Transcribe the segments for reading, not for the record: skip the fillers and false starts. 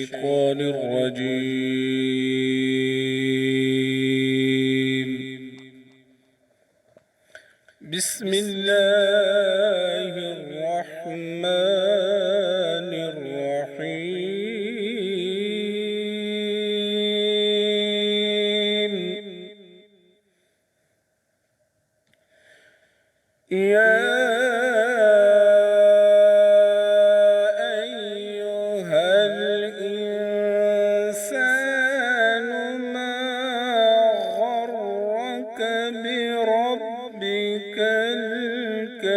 الشيطان الرجيم. بسم الله الرحمن الرحيم. يا أيها الإنسان ما غرك بربك الكريم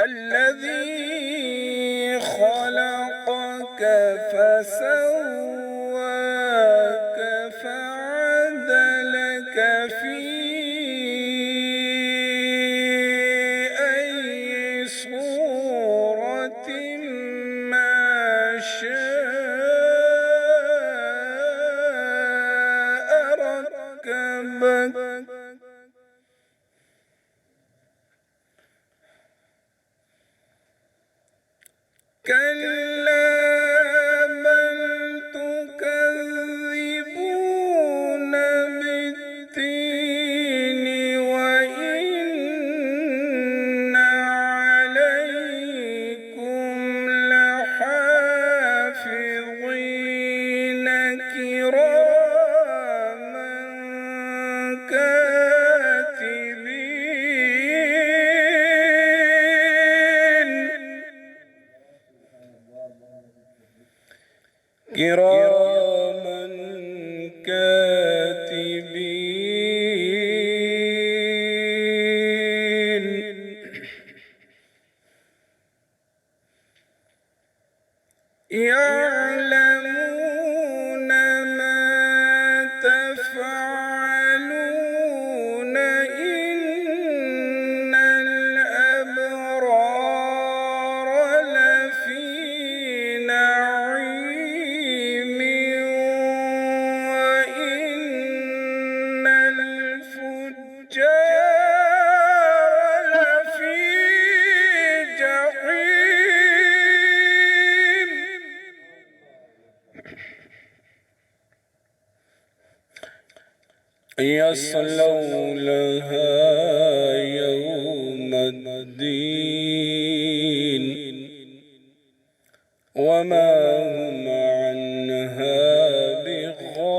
الذي خلقك فسواك فعدلك في أي صورة ما شاء ركبك. كلا بل تكذبون بالدين وإن عليكم لحافظين كراما كاتبين يعلمون ما تفعلون. إن الأبرار لفي نعيم وإن الفجار لفي جحيم يصلونها يوم الدين وما هم عنها بغائبين.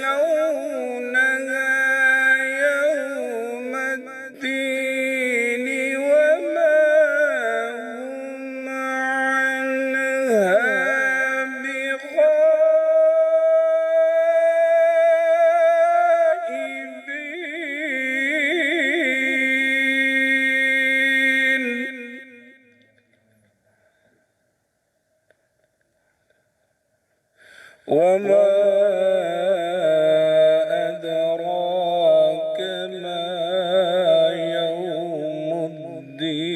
يصلونها يوم الدين وما هم عنها بغائبين. وما أدراك ما يوم الدين.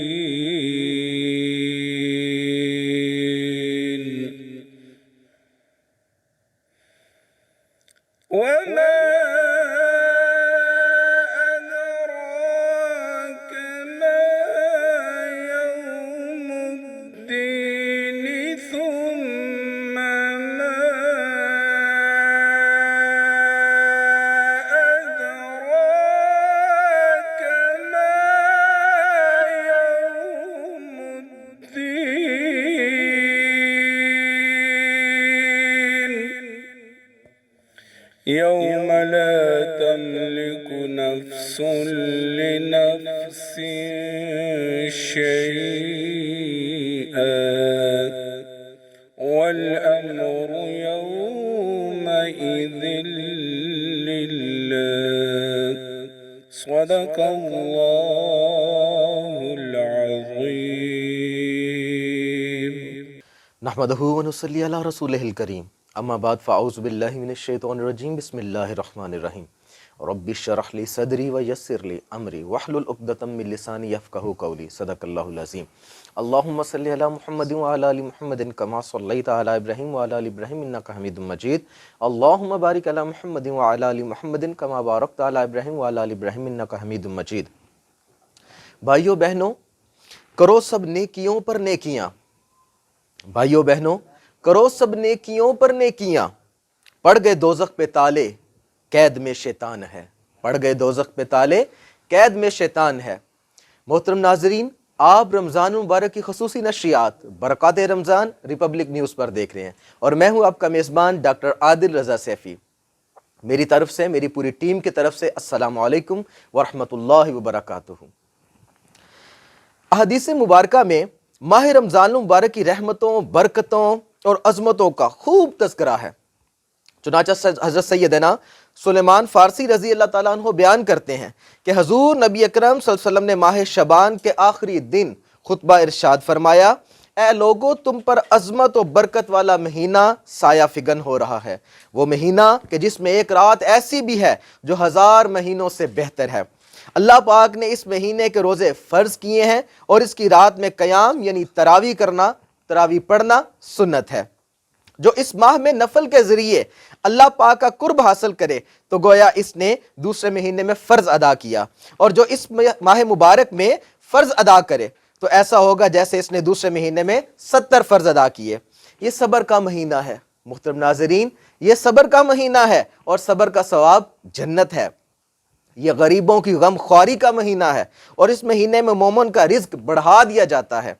وما أدراك ما يوم الدين. ثم ما أدراك ما يوم الدين. يوم لا تملك نفس لنفس شيئا والأمر يومئذ لله. صدق الله العظيم. نحمدہ ونصلی علی رسولہ الکریم، اما بعد فاعوذ باللہ من الشیطان الرجیم، بسم اللہ الرحمن الرحیم۔ رب اشرح لی صدری ویسر لی امری واحلل عقدۃ من لسانی یفقہوا قولی صدق اللہ العظیم اللہم صلی علی محمد وعلی آل محمد کما صلیت علی ابراہیم وعلی آل ابراہیم انک حمید مجید اللہم بارک علی محمد وعلی آل محمد کما بارکت علی ابراہیم وعلی آل ابراہیم انک حمید مجید۔ بھائیو بہنوں، کرو سب نیکیوں پر نیکیاں، بھائیو بہنوں کرو سب نیکیوں پر نیکیاں، پڑ گئے دوزخ پہ تالے قید میں شیطان ہے، پڑ گئے دوزخ پہ تالے قید میں شیطان ہے۔ محترم ناظرین، آپ رمضان المبارک کی خصوصی نشریات برکات رمضان ریپبلک نیوز پر دیکھ رہے ہیں، اور میں ہوں آپ کا میزبان ڈاکٹر عادل رضا سیفی۔ میری طرف سے، میری پوری ٹیم کی طرف سے السلام علیکم ورحمۃ اللہ وبرکاتہ۔ احادیث مبارکہ میں ماہ رمضان المبارک کی رحمتوں، برکتوں اور عظمتوں کا خوب تذکرہ ہے۔ چنانچہ حضرت سیدنا سلیمان فارسی رضی اللہ تعالیٰ عنہ بیان کرتے ہیں کہ حضور نبی اکرم صلی اللہ علیہ وسلم نے ماہ شعبان کے آخری دن خطبہ ارشاد فرمایا، اے لوگو، تم پر عظمت و برکت والا مہینہ سایہ فگن ہو رہا ہے، وہ مہینہ کہ جس میں ایک رات ایسی بھی ہے جو 1000 مہینوں سے بہتر ہے۔ اللہ پاک نے اس مہینے کے روزے فرض کیے ہیں اور اس کی رات میں قیام یعنی تراویح کرنا، تراویح پڑھنا سنت ہے۔ جو اس ماہ میں نفل کے ذریعے اللہ پاک کا قرب حاصل کرے تو گویا اس نے دوسرے مہینے میں فرض ادا کیا، اور جو اس ماہ مبارک میں فرض ادا کرے تو ایسا ہوگا جیسے اس نے دوسرے مہینے میں 70 فرض ادا کیے۔ یہ صبر کا مہینہ ہے محترم ناظرین، یہ صبر کا مہینہ ہے، اور صبر کا ثواب جنت ہے۔ یہ غریبوں کی غم خواری کا مہینہ ہے، اور اس مہینے میں مومن کا رزق بڑھا دیا جاتا ہے۔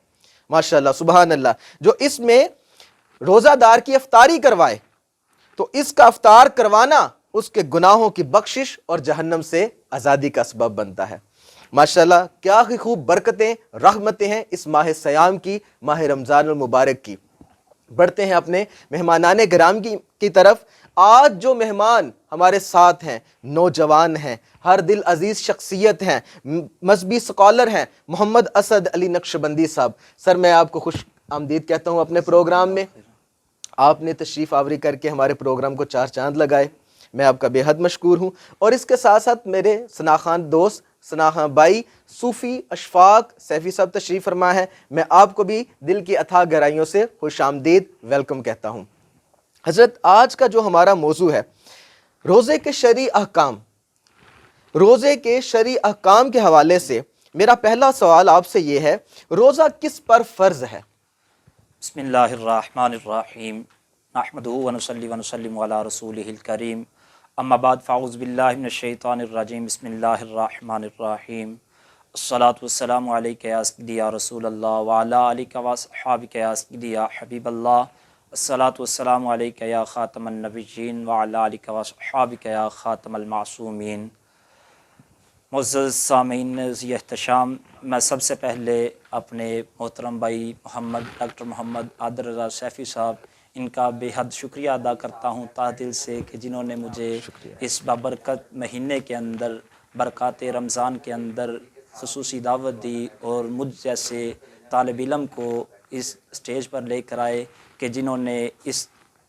ماشاءاللہ، سبحان اللہ۔ جو اس میں روزہ دار کی افطاری کروائے تو اس کا افطار کروانا اس کے گناہوں کی بخشش اور جہنم سے آزادی کا سبب بنتا ہے۔ ماشاءاللہ، کیا ہی خوب برکتیں، رحمتیں ہیں اس ماہ صیام کی، ماہ رمضان المبارک کی۔ بڑھتے ہیں اپنے مہمانان گرام کی طرف۔ آج جو مہمان ہمارے ساتھ ہیں، نوجوان ہیں، ہر دل عزیز شخصیت ہیں، مذہبی سکالر ہیں، محمد اسد علی نقشبندی صاحب۔ سر، میں آپ کو خوش آمدید کہتا ہوں اپنے پروگرام میں۔ آپ نے تشریف آوری کر کے ہمارے پروگرام کو 4 چاند لگائے، میں آپ کا بے حد مشکور ہوں۔ اور اس کے ساتھ ساتھ میرے ثناخان دوست، ثناخان بھائی صوفی اشفاق سیفی صاحب تشریف فرما ہے، میں آپ کو بھی دل کی اتھاہ گہرائیوں سے خوش آمدید ویلکم کہتا ہوں۔ حضرت، آج کا جو ہمارا موضوع ہے روزے کے شرعی احکام، روزے کے شرعی احکام کے حوالے سے میرا پہلا سوال آپ سے یہ ہے، روزہ کس پر فرض ہے؟ بسم اللہ الرحمن الرحیم، نحمدہ ونصلی ونسلم علی رسولہ الکریم، اما بعد فاعوذ باللہ من الشیطان الرجیم، بسم اللہ الرحمن الرحیم، الصلاۃ والسلام علیک یا سیدی یا رسول اللہ وعلی آلک واصحابک یا سیدی یا حبیب اللہ، الصلاۃ والسلام علیک یا خاتم النبیین وعلی آلک واصحابک یا خاتم المعصومین۔ معزز سامعین ذی احتشام، میں سب سے پہلے اپنے محترم بھائی ڈاکٹر محمد عادل رضا سیفی صاحب، ان کا بے حد شکریہ ادا کرتا ہوں تہ دل سے کہ جنہوں نے مجھے اس بابرکت مہینے کے اندر، برکات رمضان کے اندر خصوصی دعوت دی، اور مجھ جیسے طالب علم کو اس سٹیج پر لے کر آئے کہ جنہوں نے اس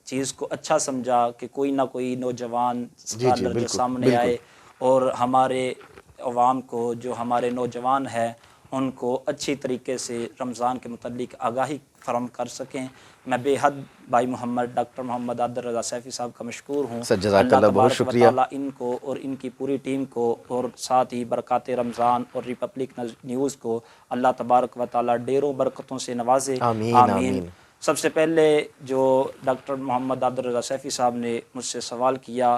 چیز کو اچھا سمجھا کہ کوئی نہ کوئی نوجوان اسکالر جو سامنے آئے اور ہمارے عوام کو، جو ہمارے نوجوان ہیں، ان کو اچھی طریقے سے رمضان کے متعلق آگاہی فراہم کر سکیں۔ میں بے حد بھائی ڈاکٹر محمد عادل رضا سیفی صاحب کا مشکور ہوں۔ جزاک اللہ، بہت شکریہ۔ اللہ ان کو اور ان کی پوری ٹیم کو، اور ساتھ ہی برکات رمضان اور ریپبلک نیوز کو اللہ تبارک و تعالیٰ ڈیروں برکتوں سے نوازے، آمین آمین۔ سب سے پہلے جو ڈاکٹر محمد عادل رضا سیفی صاحب نے مجھ سے سوال کیا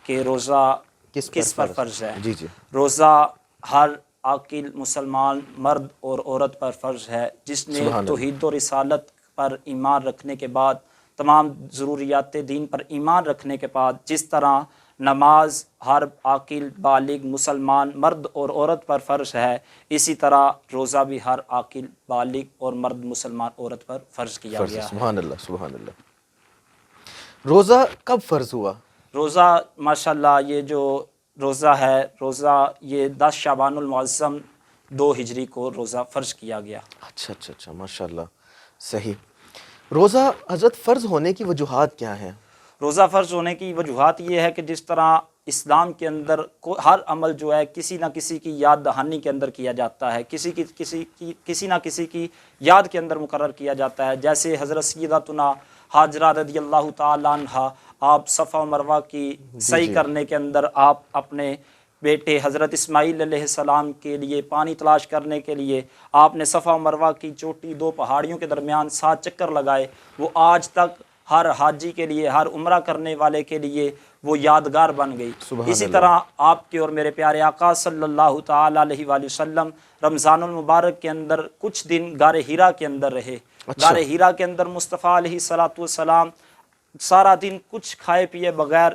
کہ روزہ کس پر فرض ہے؟ جی جی، روزہ ہر عاقل مسلمان مرد اور عورت پر فرض ہے، جس نے توحید و رسالت پر ایمان رکھنے کے بعد، تمام ضروریات دین پر ایمان رکھنے کے بعد، جس طرح نماز ہر عاقل بالغ مسلمان مرد اور عورت پر فرض ہے، اسی طرح روزہ بھی ہر عاقل بالغ اور مرد مسلمان عورت پر فرض کیا گیا ہے۔ سبحان اللہ، سبحان اللہ۔ روزہ کب فرض ہوا؟ روزہ ماشاءاللہ، یہ جو روزہ ہے، روزہ یہ 10 شعبان المعظم 2 ہجری کو روزہ فرض کیا گیا۔ اچھا، ماشاءاللہ، صحیح۔ روزہ حضرت فرض ہونے کی وجوہات کیا ہیں؟ روزہ فرض ہونے کی وجوہات یہ ہے کہ جس طرح اسلام کے اندر ہر عمل جو ہے کسی نہ کسی کی یاد دہانی کے اندر کیا جاتا ہے، کسی نہ کسی کی یاد کے اندر مقرر کیا جاتا ہے. جیسے حضرت سیدتنا ہاجرہ رضی اللہ تعالیٰ عنہ، آپ صفا و مروہ کی سعی کرنے کے اندر آپ اپنے بیٹے حضرت اسماعیل علیہ السلام کے لیے پانی تلاش کرنے کے لیے آپ نے صفا و مروہ کی چوٹی 2 پہاڑیوں کے درمیان 7 چکر لگائے. وہ آج تک ہر حاجی کے لیے، ہر عمرہ کرنے والے کے لیے وہ یادگار بن گئی. اسی طرح آپ کے اور میرے پیارے آقا صلی اللہ تعالیٰ علیہ وآلہ وسلم رمضان المبارک کے اندر کچھ دن غار حرا کے اندر رہے. غار حرا کے اندر مصطفیٰ علیہ السلام سارا دن کچھ کھائے پیے بغیر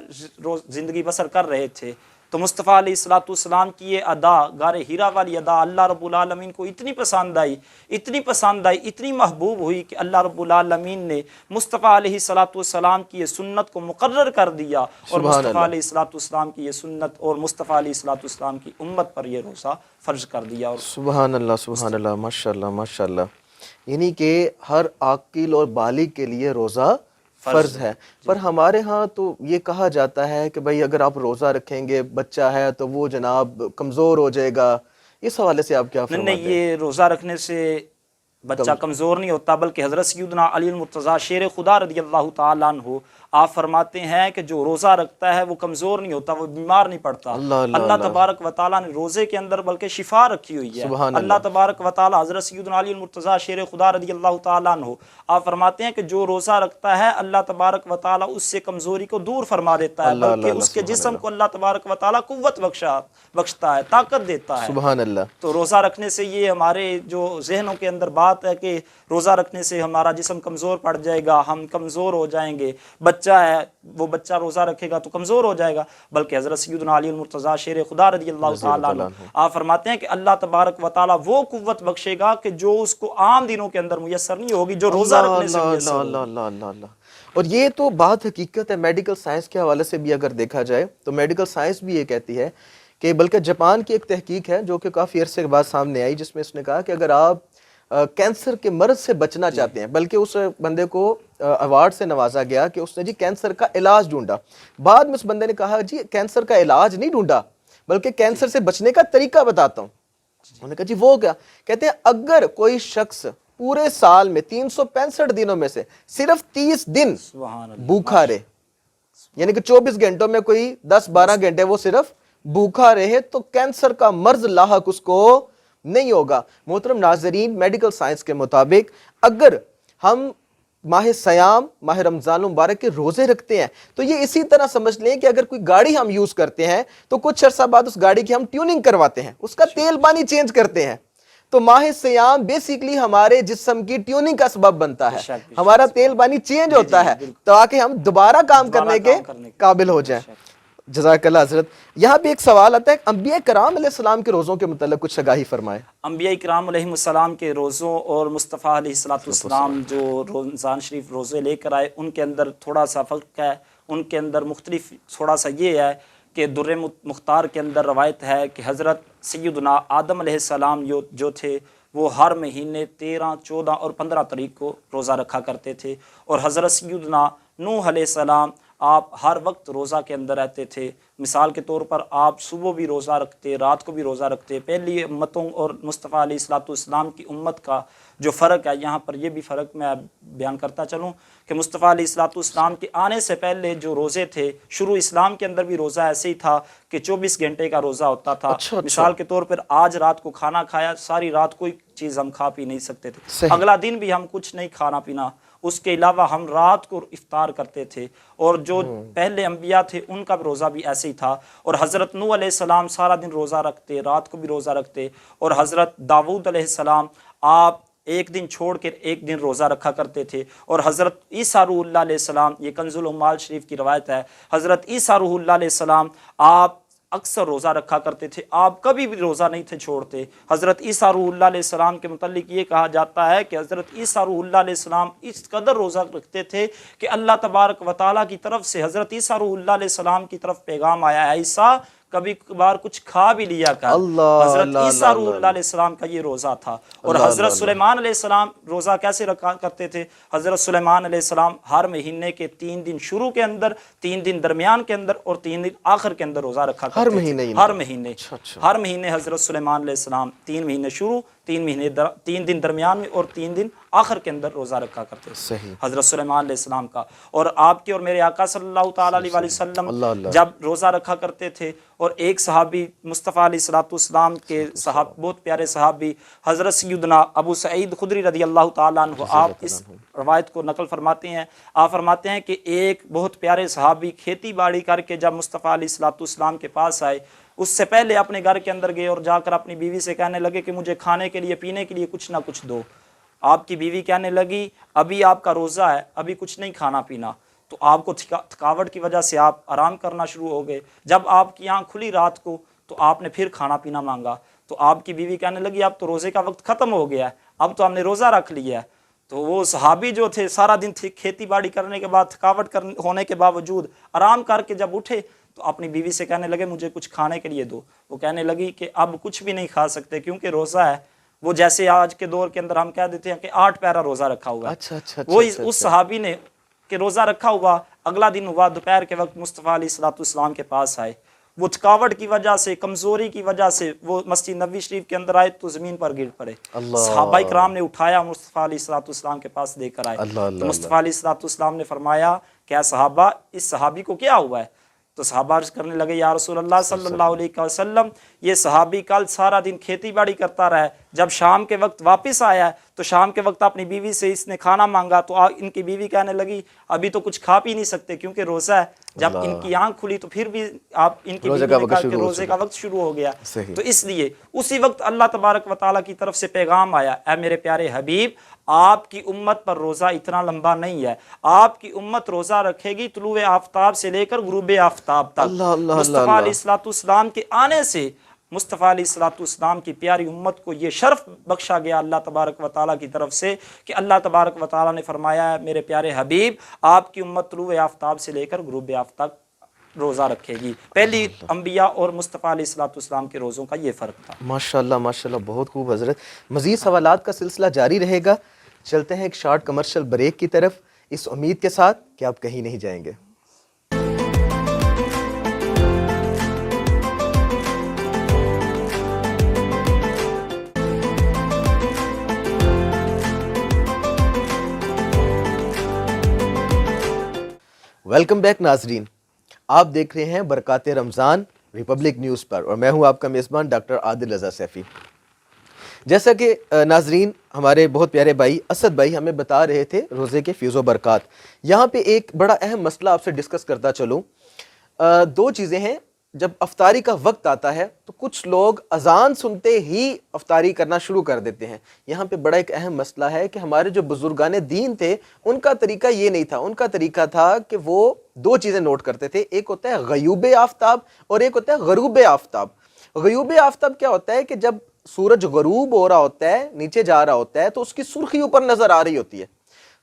زندگی بسر کر رہے تھے. تو مصطفیٰ علیہ السلام کی یہ ادا، غار حرا والی ادا، اللہ رب العالمین کو اتنی پسند آئی، اتنی محبوب ہوئی کہ اللہ رب العالمین نے مصطفیٰ علیہ السلام کی یہ سنت کو مقرر کر دیا، اور مصطفیٰ علیہ السلام کی یہ سنت اور مصطفیٰ علیہ السلام کی امت پر یہ روزہ فرض کر دیا. اور سبحان اللہ، ماشاء اللہ. یعنی کہ ہر عاقل اور بالغ کے لیے روزہ فرض ہے. پر ہمارے ہاں تو یہ کہا جاتا ہے کہ بھائی اگر آپ روزہ رکھیں گے، بچہ ہے تو وہ جناب کمزور ہو جائے گا. اس حوالے سے آپ کیا فرماتے ہیں؟ نہیں، یہ روزہ رکھنے سے بچہ کمزور نہیں ہوتا، بلکہ حضرت سیدنا علی المرتضیٰ شیر خدا رضی اللہ تعالیٰ عنہ آپ فرماتے ہیں کہ جو روزہ رکھتا ہے وہ کمزور نہیں ہوتا، وہ بیمار نہیں پڑتا. اللہ تبارک و تعالیٰ نے روزے کے اندر بلکہ شفا رکھی ہوئی ہے. اللہ تبارک و تعالیٰ حضرت سیدنا علی المرتضیٰ شیر خدا رضی اللہ تعالیٰ عنہ آپ فرماتے ہیں کہ جو روزہ رکھتا ہے اللہ تبارک و تعالیٰ اس سے کمزوری کو دور فرما دیتا ہے، بلکہ اس کے جسم کو اللہ تبارک و تعالیٰ قوت بخشتا ہے، طاقت دیتا ہے. سبحان اللہ. تو روزہ رکھنے سے یہ ہمارے جو ذہنوں کے اندر بات ہے کہ روزہ رکھنے سے ہمارا جسم کمزور پڑ جائے گا، ہم کمزور ہو جائیں گے، بچہ ہے وہ بچہ روزہ رکھے گا تو کمزور ہو جائے گا، بلکہ حضرت سیدنا علی المرتضیٰ شیر خدا رضی اللہ تعالیٰ عنہ آپ فرماتے ہیں کہ اللہ تبارک و تعالیٰ وہ قوت بخشے گا کہ جو اس کو عام دنوں کے اندر میسر نہیں ہوگی، جو روزہ رکھنے سے میسر ہوگی. اللہ. اور یہ تو بات حقیقت ہے. میڈیکل سائنس کے حوالے سے بھی اگر دیکھا جائے تو میڈیکل سائنس بھی یہ کہتی ہے کہ بلکہ جاپان کی ایک تحقیق ہے جو کہ کافی عرصے کے بعد سامنے آئی، جس میں اس نے کہا کہ اگر آپ کینسر کے مرض سے بچنا چاہتے ہیں، بلکہ اس بندے کو ایوارڈ سے نوازا گیا کہ اس نے جی کینسر کا علاج ڈھونڈا. بعد میں اس بندے نے کہا جی کینسر کا علاج نہیں ڈھونڈا بلکہ کینسر سے بچنے کا طریقہ بتاتا ہوں. انہوں نے کہا جی وہ کیا؟ کہتے ہیں اگر کوئی شخص پورے سال میں 365 دنوں میں سے صرف 30 دن بھوکا رہے، یعنی کہ 24 گھنٹوں میں کوئی 10-12 گھنٹے وہ صرف بھوکا رہے، تو کینسر کا مرض لاحق اس کو نہیں ہوگا. محترم ناظرین، میڈیکل سائنس کے مطابق اگر ہم ماہ سیام، ماہ رمضان المبارک کے روزے رکھتے ہیں تو یہ اسی طرح سمجھ لیں کہ اگر کوئی گاڑی ہم یوز کرتے ہیں تو کچھ عرصہ بعد اس گاڑی کی ہم ٹیوننگ کرواتے ہیں، اس کا تیل پانی چینج کرتے ہیں. تو ماہ سیام بیسیکلی ہمارے جسم کی ٹیوننگ کا سبب بنتا ہے، ہمارا تیل پانی چینج ہوتا ہے تاکہ ہم دوبارہ کام کرنے کے قابل ہو جائیں. جزاک اللہ حضرت. یہاں پہ ایک سوال آتا ہے، انبیاء کرام علیہ السلام کے روزوں کے متعلق کچھ آگاہی فرمائے. انبیاء کرام علیہ السلام کے روزوں اور مصطفیٰ علیہ السلام جو رمضان شریف روزے لے کر آئے ان کے اندر تھوڑا سا فرق ہے. ان کے اندر مختلف تھوڑا سا یہ ہے کہ در مختار کے اندر روایت ہے کہ حضرت سیدنا آدم علیہ السلام جو تھے وہ ہر مہینے 13، 14 اور 15 تاریخ کو روزہ رکھا کرتے تھے، اور حضرت سیدنا نوح علیہ السلام آپ ہر وقت روزہ کے اندر رہتے تھے. مثال کے طور پر آپ صبح بھی روزہ رکھتے، رات کو بھی روزہ رکھتے. پہلی امتوں اور مصطفیٰ علیہ السلام کی امت کا جو فرق ہے، یہاں پر یہ بھی فرق میں بیان کرتا چلوں کہ مصطفیٰ علیہ السلام کے آنے سے پہلے جو روزے تھے، شروع اسلام کے اندر بھی روزہ ایسے ہی تھا کہ 24 گھنٹے کا روزہ ہوتا تھا. مثال کے طور پر آج رات کو کھانا کھایا، ساری رات کوئی چیز ہم کھا پی نہیں سکتے تھے، اگلا دن بھی ہم کچھ نہیں کھانا پینا، اس کے علاوہ ہم رات کو افطار کرتے تھے. اور جو پہلے انبیاء تھے ان کا روزہ بھی ایسے ہی تھا. اور حضرت نوح علیہ السلام سارا دن روزہ رکھتے، رات کو بھی روزہ رکھتے. اور حضرت داؤد علیہ السلام آپ ایک دن چھوڑ کر ایک دن روزہ رکھا کرتے تھے. اور حضرت عیسیٰ روح اللہ علیہ السلام، یہ کنز العمال شریف کی روایت ہے، حضرت عیسیٰ روح اللہ علیہ السلام آپ اکثر روزہ رکھا کرتے تھے، آپ کبھی بھی روزہ نہیں تھے چھوڑتے. حضرت عیسیٰ روح اللہ علیہ السلام کے متعلق یہ کہا جاتا ہے کہ حضرت عیسیٰ روح اللہ علیہ السلام اس قدر روزہ رکھتے تھے کہ اللہ تبارک و تعالیٰ کی طرف سے حضرت عیسیٰ روح اللہ علیہ السلام کی طرف پیغام آیا ہے، عیسیٰ کبھی کبھار کچھ کھا بھی لیا کر۔ حضرت عیسیٰ روح اللہ علیہ السلام کا یہ روزہ تھا۔ اور حضرت سلیمان علیہ السلام روزہ کیسے رکھا کرتے تھے؟ حضرت سلیمان علیہ السلام ہر مہینے کے 3 دن شروع کے اندر، 3 دن درمیان کے اندر اور 3 دن آخر کے اندر روزہ رکھا کرتے تھے۔ ہر مہینے حضرت سلیمان علیہ السلام 3 مہینے شروع، 3 دن درمیان میں اور 3 دن آخر کے اندر روزہ رکھا کرتے تھے حضرت سلیمان علیہ السلام کا۔ اور آپ کے اور میرے آقا صلی اللہ تعالیٰ علیہ وسلم جب روزہ رکھا کرتے تھے، اور ایک صحابی مصطفیٰ علیہ السلام کے بہت پیارے صحابی حضرت سیدنا ابو سعید خدری رضی اللہ تعالیٰ عنہ، آپ اس روایت کو نقل فرماتے ہیں، آپ فرماتے ہیں کہ ایک بہت پیارے صحابی کھیتی باڑی کر کے جب مصطفیٰ علیہ السلام کے پاس آئے، اس سے پہلے اپنے گھر کے اندر گئے اور جا کر اپنی بیوی سے کہنے لگے کہ مجھے کھانے کے لیے پینے کے لیے کچھ نہ کچھ دو۔ آپ کی بیوی کہنے لگی ابھی آپ کا روزہ ہے، ابھی کچھ نہیں کھانا پینا۔ تو آپ کو تھکاوٹ کی وجہ سے آپ آرام کرنا شروع ہو گئے۔ جب آپ کی آنکھ کھلی رات کو تو آپ نے پھر کھانا پینا مانگا، تو آپ کی بیوی کہنے لگی اب تو روزے کا وقت ختم ہو گیا ہے، اب تو ہم نے روزہ رکھ لیا ہے۔ تو وہ صحابی جو تھے سارا دن کھیتی باڑی کرنے کے بعد تھکاوٹ ہونے کے باوجود آرام کر کے جب اٹھے تو اپنی بیوی سے کہنے لگے مجھے کچھ کھانے کے لیے دو۔ وہ کہنے لگی کہ اب کچھ بھی نہیں کھا سکتے کیونکہ روزہ ہے۔ وہ جیسے آج کے دور کے اندر ہم کہہ دیتے ہیں کہ 8 پیرا روزہ رکھا ہوا ہے، وہ اس صحابی نے کہ روزہ رکھا ہوا، اگلا دن ہوا دوپہر کے وقت مصطفیٰ علیہ السلام کے پاس آئے۔ وہ تھکاوٹ کی وجہ سے، کمزوری کی وجہ سے وہ مسجد نبوی شریف کے اندر آئے تو زمین پر گر پڑے۔ صحابہ کرام نے اٹھایا، مصطفیٰ علیہ السلام کے پاس لے کر آئے۔ تو مصطفیٰ علیہ السلام نے فرمایا کہ اے صحابہ اس صحابی کو کیا ہوا ہے؟ تو صحابہ عرض کرنے لگے یا رسول اللہ صلی اللہ علیہ وسلم، یہ صحابی کل سارا دن کھیتی باڑی کرتا رہا ہے، جب شام کے وقت واپس آیا تو شام کے وقت اپنی بیوی سے اس نے کھانا مانگا تو ان کی بیوی کہنے لگی ابھی تو کچھ کھا پی نہیں سکتے کیونکہ روزہ ہے۔ جب ان کی آنکھ کھلی تو پھر بھی آپ ان کی بیوی نے کہا کہ روزے کا وقت شروع ہو گیا۔ تو اس لیے اسی وقت اللہ تبارک و تعالیٰ کی طرف سے پیغام آیا، اے میرے پیارے حبیب آپ کی امت پر روزہ اتنا لمبا نہیں ہے، آپ کی امت روزہ رکھے گی طلوع آفتاب سے لے کر غروب آفتاب تک۔ مصطفیٰ علیہ السلام کے آنے سے مصطفیٰ علیہ السلام کی پیاری امت کو یہ شرف بخشا گیا اللہ تبارک و تعالیٰ کی طرف سے کہ اللہ تبارک و تعالیٰ نے فرمایا ہے میرے پیارے حبیب آپ کی امت طلوع آفتاب سے لے کر غروب آفتاب روزہ رکھے گی۔ پہلی انبیاء اور مصطفیٰ علیہ السلام کے روزوں کا یہ فرق تھا۔ ماشاءاللہ ماشاءاللہ، بہت خوب حضرت۔ مزید سوالات کا سلسلہ جاری رہے گا، چلتے ہیں ایک شارٹ کمرشل بریک کی طرف، اس امید کے ساتھ کہ آپ کہیں نہیں جائیں گے۔ ویلکم بیک ناظرین، آپ دیکھ رہے ہیں برکات رمضان ریپبلک نیوز پر اور میں ہوں آپ کا میزبان ڈاکٹر عادل رضا سیفی۔ جیسا کہ ناظرین ہمارے بہت پیارے بھائی اسد بھائی ہمیں بتا رہے تھے روزے کے فیض و برکات، یہاں پہ ایک بڑا اہم مسئلہ آپ سے ڈسکس کرتا چلوں۔ 2 چیزیں ہیں، جب افطاری کا وقت آتا ہے تو کچھ لوگ اذان سنتے ہی افطاری کرنا شروع کر دیتے ہیں۔ یہاں پہ بڑا ایک اہم مسئلہ ہے کہ ہمارے جو بزرگان دین تھے ان کا طریقہ یہ نہیں تھا، ان کا طریقہ تھا کہ وہ 2 چیزیں نوٹ کرتے تھے، ایک ہوتا ہے غیوب آفتاب اور ایک ہوتا ہے غروب آفتاب۔ غیوب آفتاب کیا ہوتا ہے کہ جب سورج غروب ہو رہا ہوتا ہے، نیچے جا رہا ہوتا ہے تو اس کی سرخی اوپر نظر آ رہی ہوتی ہے۔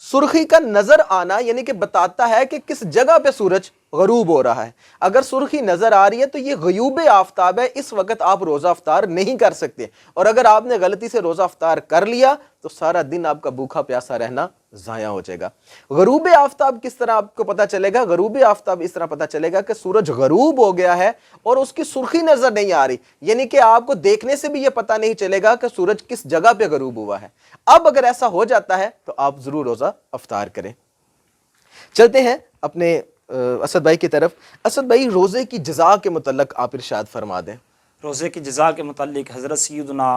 سرخی کا نظر آنا یعنی کہ بتاتا ہے کہ کس جگہ پہ سورج غروب ہو رہا ہے۔ اگر سرخی نظر آ رہی ہے تو یہ غیوب آفتاب ہے، اس وقت آپ روزہ افطار نہیں کر سکتے، اور اگر آپ نے غلطی سے روزہ افطار کر لیا تو سارا دن آپ کا بھوکا پیاسا رہنا ضائع ہو جائے گا۔ غروب آفتاب کس طرح آپ کو پتہ چلے گا؟ غروب آفتاب اس طرح پتہ چلے گا کہ سورج غروب ہو گیا ہے اور اس کی سرخی نظر نہیں آ رہی، یعنی کہ آپ کو دیکھنے سے بھی یہ پتہ نہیں چلے گا کہ سورج کس جگہ پہ غروب ہوا ہے۔ اب اگر ایسا ہو جاتا ہے تو آپ ضرور روزہ افطار کریں۔ چلتے ہیں اپنے اسد بھائی کی طرف۔ اسد بھائی روزے کی جزا کے متعلق آپ ارشاد فرما دیں۔ روزے کی جزا کے متعلق حضرت سیدنا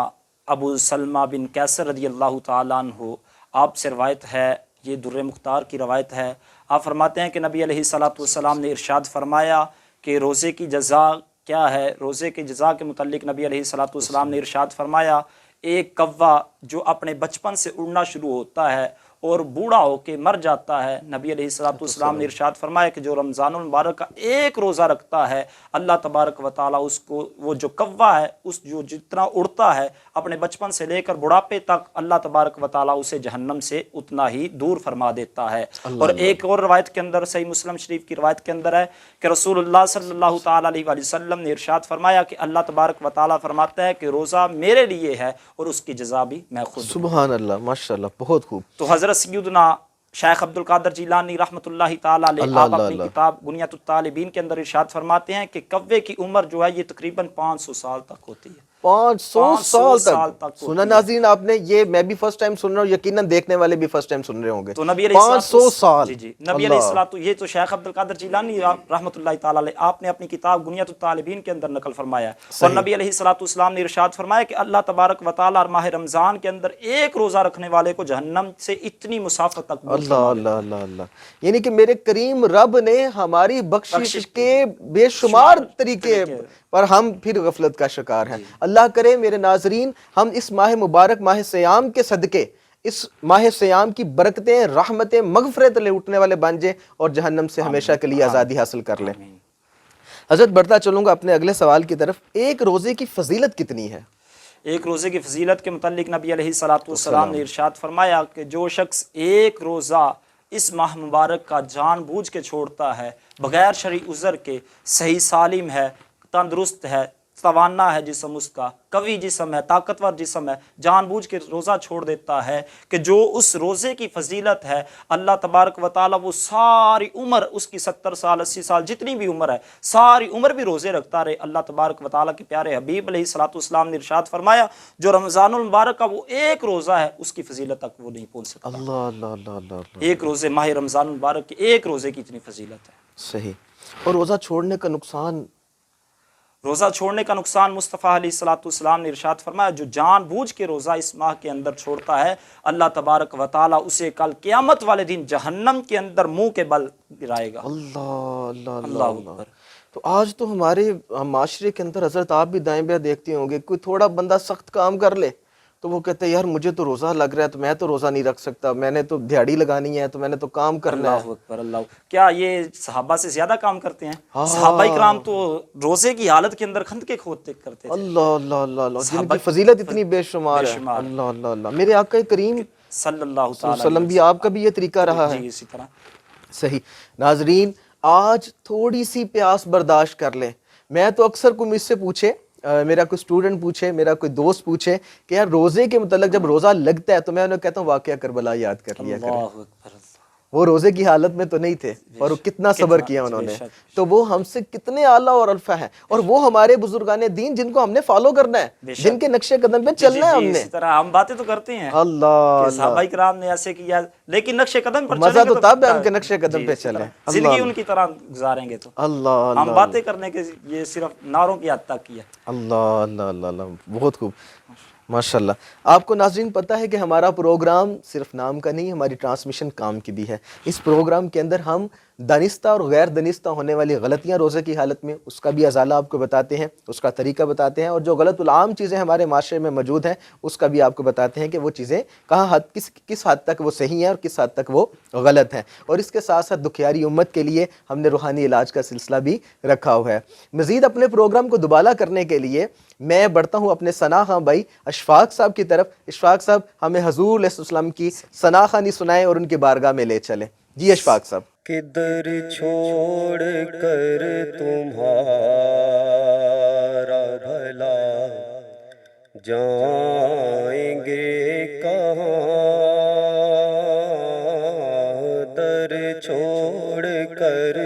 ابو سلمہ بن کیسر رضی اللہ تعالیٰ عنہ آپ سے روایت ہے، یہ در مختار کی روایت ہے، آپ فرماتے ہیں کہ نبی علیہ السلام نے ارشاد فرمایا کہ روزے کی جزا کیا ہے۔ روزے کی جزا کے متعلق نبی علیہ السلام نے ارشاد فرمایا ایک کوا جو اپنے بچپن سے اڑنا شروع ہوتا ہے اور بوڑھا ہو کے مر جاتا ہے، نبی علیہ الصلوۃ والسلام نے ارشاد فرمایا کہ جو رمضان المبارک کا ایک روزہ رکھتا ہے، اللہ تبارک و تعالیٰ اس کو، وہ جو کوا ہے، اس جو جتنا اڑتا ہے اپنے بچپن سے لے کر بڑھاپے تک، اللہ تبارک و تعالیٰ اسے جہنم سے اتنا ہی دور فرما دیتا ہے۔ اور ایک اور روایت کے اندر، صحیح مسلم شریف کی روایت کے اندر ہے کہ رسول اللہ صلی اللہ تعالیٰ علیہ وآلہ وسلم نے ارشاد فرمایا کہ اللہ تبارک و تعالیٰ فرماتا ہے کہ روزہ میرے لیے ہے اور اس کی جزا بھی میں خود ہوں۔ سبحان اللہ، ماشاءاللہ، بہت خوب۔ تو حضرت سیدنا شیخ عبد القادر جیلانی رحمۃ اللہ تعالیٰ علیہ، آپ اپنی کتاب غنیۃ الطالبین کے اندر ارشاد فرماتے ہیں کہ کوے کی عمر جو ہے یہ تقریباً 500 سال تک ہوتی ہے۔ 500 سال تک ہوتی سنا ہے۔ ناظرین آپ نے، یہ میں بھی فرسٹ ٹائم سن رہا ہوں، یقیناً دیکھنے والے بھی فرسٹ ٹائم سن رہے ہوں گے۔ تو نبی علیہ 500 سال، جی نبی علیہ الصلوۃ، یہ تو شیخ عبد القادر جیلانی رحمۃ اللہ تعالیٰ علیہ آپ نے اپنی کتاب غنیۃ الطالبین کے اندر نقل فرمایا، اور نبی علیہ الصلوۃ والسلام نے ارشاد فرمایا کہ اللہ تبارک و تعالیٰ ماہ رمضان کے اندر ایک روزہ رکھنے والے کو جہنم سے اتنی مسافت تک دور اللہ اللہ اللہ اللہ، یعنی کہ میرے کریم رب نے ہماری بخشش کے بے شمار طریقے پر ہم پھر غفلت کا شکار ہیں۔ اللہ کرے میرے ناظرین ہم اس ماہ مبارک ماہ سیام کے صدقے، اس ماہ سیام کی برکتیں، رحمتیں، مغفرت لے اٹھنے والے بن جائیں اور جہنم سے ہمیشہ کے لیے آزادی حاصل کر لیں۔ حضرت بڑھتا چلوں گا اپنے اگلے سوال کی طرف، ایک روزے کی فضیلت کتنی ہے؟ ایک روزے کی فضیلت کے متعلق نبی علیہ الصلوۃ والسلام نے ارشاد فرمایا کہ جو شخص ایک روزہ اس ماہ مبارک کا جان بوجھ کے چھوڑتا ہے، بغیر شرعی عذر کے، صحیح سالم ہے، تندرست ہے، توانا ہے جسم اس کا، قوی جسم ہے، طاقتور جسم ہے، جان بوجھ کے روزہ چھوڑ دیتا ہے، کہ جو اس روزے کی فضیلت ہے اللہ تبارک و تعالیٰ وہ ساری عمر، اس کی 70 سال 80 سال جتنی بھی عمر ہے، ساری عمر بھی روزے رکھتا رہے۔ اللہ تبارک و تعالیٰ کے پیارے حبیب علیہ الصلوۃ والسلام نے ارشاد فرمایا جو رمضان المبارک کا وہ ایک روزہ ہے اس کی فضیلت تک وہ نہیں پہنچ سکتا۔ اللہ اللہ اللہ اللہ اللہ، ایک روزے ماہ رمضان المبارک کے ایک روزے کی اتنی فضیلت ہے۔ صحیح۔ اور روزہ چھوڑنے کا نقصان؟ روزہ چھوڑنے کا نقصان مصطفیٰ علیہ الصلوۃ والسلام نے ارشاد فرمایا جو جان بوجھ کے روزہ اس ماہ کے اندر چھوڑتا ہے اللہ تبارک و تعالیٰ اسے کل قیامت والے دن جہنم کے اندر منہ کے بل گرائے گا۔ اللہ اللہ اللہ اللہ اللہ۔ اکبر۔ تو آج تو ہمارے معاشرے کے اندر حضرت آپ بھی دائیں بائیں دیکھتے ہوں گے، کوئی تھوڑا بندہ سخت کام کر لے تو وہ کہتے ہیں یار مجھے تو روزہ لگ رہا ہے تو میں تو روزہ نہیں رکھ سکتا، میں نے تو دیہڑی لگانی ہے تو میں نے تو کام کرنا ہے۔ اللہ اکبر اللہ اکبر۔ کیا یہ صحابہ سے زیادہ کام کرتے ہیں؟ صحابہ کرام تو روزے کی حالت کے اندر خندقیں کھودتے کرتے تھے۔ اللہ اللہ اللہ اللہ، جن کی فضیلت اتنی بے شمار ہے۔ اللہ اللہ اللہ، میرے آقا کریم صلی اللہ صلی اللہ علیہ وسلم بھی آپ کا بھی یہ طریقہ رہا ہے۔ جی اسی طرح۔ صحیح۔ ناظرین آج تھوڑی سی پیاس برداشت کر لیں۔ میں تو اکثر کوئی مجھ سے پوچھے، میرا کوئی اسٹوڈنٹ پوچھے، میرا کوئی دوست پوچھے کہ یار روزے کے متعلق جب روزہ لگتا ہے تو میں انہیں کہتا ہوں واقعہ کربلا یاد کر لیا کریں۔ اللہ اکبر۔ وہ روزے کی حالت میں تو نہیں تھے اور وہ کتنا صبر کیا انہوں نے، تو وہ ہم سے کتنے اعلیٰ اور الفا ہیں، اور وہ ہمارے بزرگان دین جن کو ہم نے فالو کرنا ہے، جن کے نقش قدم پہ چلنا ہے ہم نے۔ اسی طرح ہم باتیں تو کرتے ہیں اللہ کہ صحابہ کرام نے ایسے کیا، لیکن نقش قدم پر مزہ تو تب ہے ان کے نقش قدم پہ چلے، زندگی ان کی طرح گزاریں گے تو اللہ ہم باتیں کرنے کے یہ صرف نعروں کی حد تک کیا۔ اللہ اللہ اللہ اللہ، بہت خوب، ماشاءاللہ۔ آپ کو ناظرین پتہ ہے کہ ہمارا پروگرام صرف نام کا نہیں، ہماری ٹرانسمیشن کام کی بھی ہے۔ اس پروگرام کے اندر ہم دانستہ اور غیر دانستہ ہونے والی غلطیاں روزے کی حالت میں اس کا بھی ازالہ آپ کو بتاتے ہیں، اس کا طریقہ بتاتے ہیں، اور جو غلط العام چیزیں ہمارے معاشرے میں موجود ہیں اس کا بھی آپ کو بتاتے ہیں کہ وہ چیزیں کہاں کس حد تک وہ صحیح ہیں اور کس حد تک وہ غلط ہیں۔ اور اس کے ساتھ ساتھ دکھیاری امت کے لیے ہم نے روحانی علاج کا سلسلہ بھی رکھا ہوا ہے۔ مزید اپنے پروگرام کو دوبالا کرنے کے لیے میں بڑھتا ہوں اپنے ثنا خان بھائی اشفاق صاحب کی طرف۔ اشفاق صاحب ہمیں حضور علیہ السلام کی ثنا خوانی سنائیں اور ان کی بارگاہ میں لے چلیں۔ جی اشفاق صاحب۔ کدھر چھوڑ کر تمہارا بھلا جائیں گے کہاں، در چھوڑ کر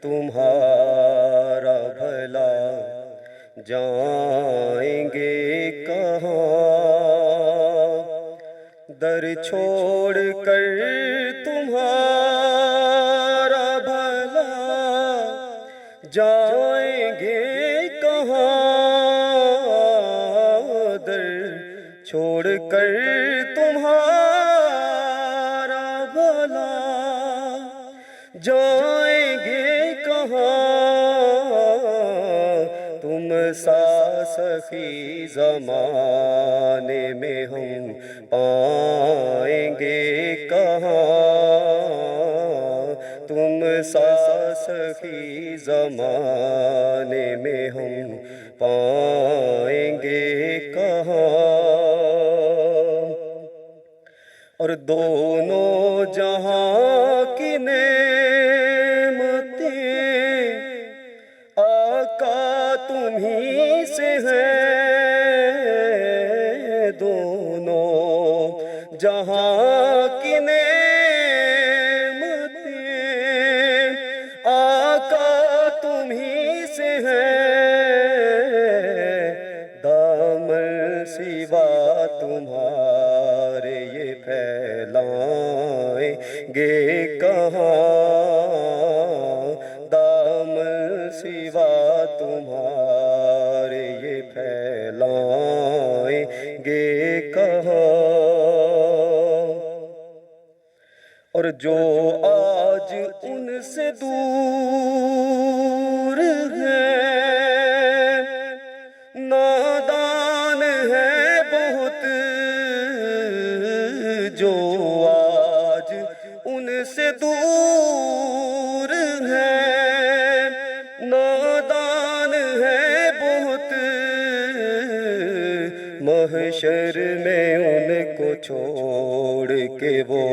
تمہارا بھلا جائیں گے کہاں، در چھوڑ کر تمہارا بھلا جائیں گے کہاں، در چھوڑ کر تمہارا بھلا جائیں گے کہاں، تم سا سخی زمانے میں ہم پائیں گے کہاں، کہاں تم سا سخی زمانے میں ہم پائیں گے کہاں اور دونوں جہاں کی نعمتیں آقا تمہیں سے ہیں دونوں جہاں کی نعمتیں آقا تمہیں سے ہیں دامن سوا تمہارے یہ پھیلائیں گے کہاں دامن سوا تمہارے یہ پھیلائیں گے کہاں اور جو آج ان سے دور ہے نادان ہے بہت جو آج ان سے دور ہے نادان ہے بہت محشر میں ان کو چھوڑ کے وہ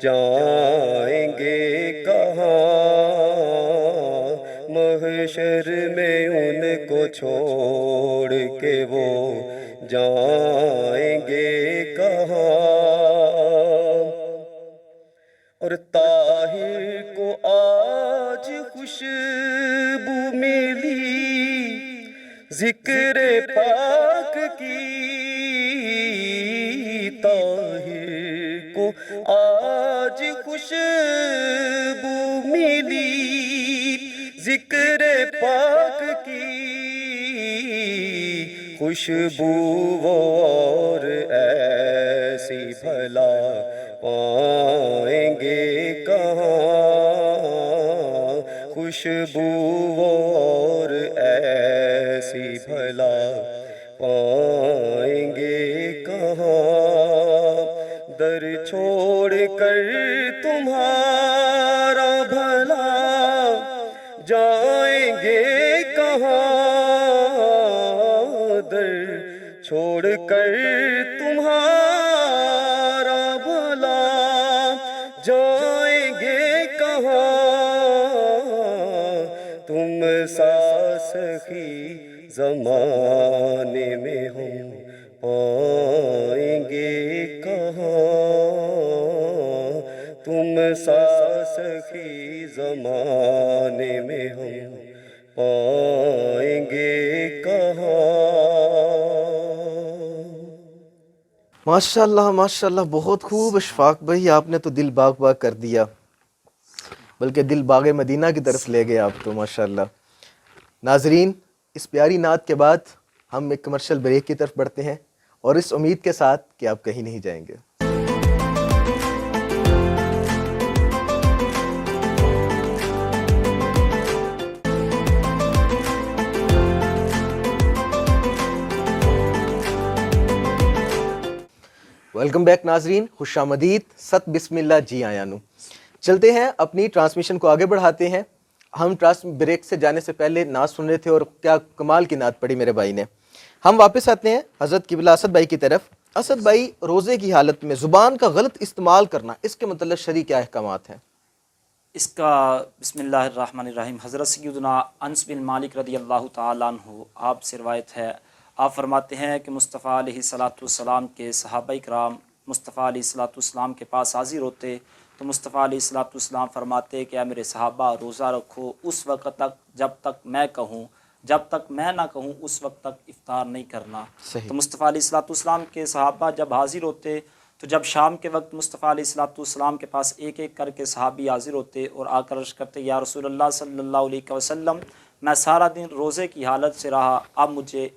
جائیں گے کہاں محشر میں ان کو چھوڑ کے وہ جائیں گے کہاں اور طاہر کو آج خوشبو ملی ذکر پاک کی طاہر کو آج خوشبو ملی ذکر پاک کی خوشبو اور ایسی بھلا پائیں گے کہاں خوشبو اور ایسی بھلا پائیں گے کہاں در چھوڑ کر تمہارا بھلا جائیں گے کہاں در چھوڑ کر تمہارا بھلا جائیں گے کہاں تم سا سخی زمانے میں ہم پائیں گے کہاں تم سا سخی زمانے میں ہم پائیں گے کہاں ماشاءاللہ بہت خوب اشفاق بھائی آپ نے تو دل باغ باغ کر دیا بلکہ دل باغ مدینہ کی طرف لے گئے آپ تو ماشاءاللہ ناظرین اس پیاری نعت کے بعد ہم ایک کمرشل بریک کی طرف بڑھتے ہیں اور اس امید کے ساتھ کہ آپ کہیں نہیں جائیں گے ویلکم بیک ناظرین خوش آمدید ست بسم اللہ جی آیا نو چلتے ہیں اپنی ٹرانسمیشن کو آگے بڑھاتے ہیں ہم بریک سے جانے سے پہلے نعت سن رہے تھے اور کیا کمال کی نعت پڑھی میرے بھائی نے ہم واپس آتے ہیں حضرت قبلہ اسد بھائی کی طرف اسد بھائی روزے کی حالت میں زبان کا غلط استعمال کرنا اس کے متعلق شرعی کیا احکامات ہیں اس کا بسم اللہ الرحمن الرحیم حضرت سیدنا انس بن مالک رضی اللہ تعالیٰ عنہ آپ سے روایت ہے آپ فرماتے ہیں کہ مصطفیٰ علیہ الصلاۃ والسلام کے صحابہ کرام مصطفیٰ علیہ الصلاۃ والسلام کے پاس حاضر ہوتے تو مصطفیٰ علیہ الصلاۃ والسلام فرماتے کہ اے میرے صحابہ روزہ رکھو اس وقت تک جب تک میں کہوں جب تک میں نہ کہوں اس وقت تک افطار نہیں کرنا صحیح. تو مصطفیٰ علیہ الصلاۃ والسلام کے صحابہ جب حاضر ہوتے تو جب شام کے وقت مصطفیٰ علیہ الصلاۃ والسلام کے پاس ایک ایک کر کے صحابی حاضر ہوتے اور آ کر عرض کرتے یا رسول اللہ صلی اللہ علیہ وسلم میں سارا دن روزے کی حالت سے رہا اب مجھے